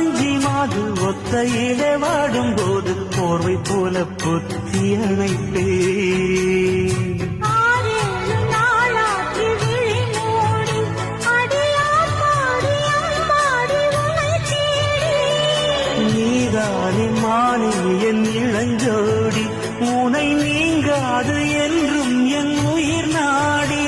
வஞ்சி மாது ஒத்தையிலே வாடும் போது போர்வை போல புத்தி அணைப்பே நீதானே மானே என் இளஞ்சோடி உனை நீங்காது என்றும் என் உயிர் நாடி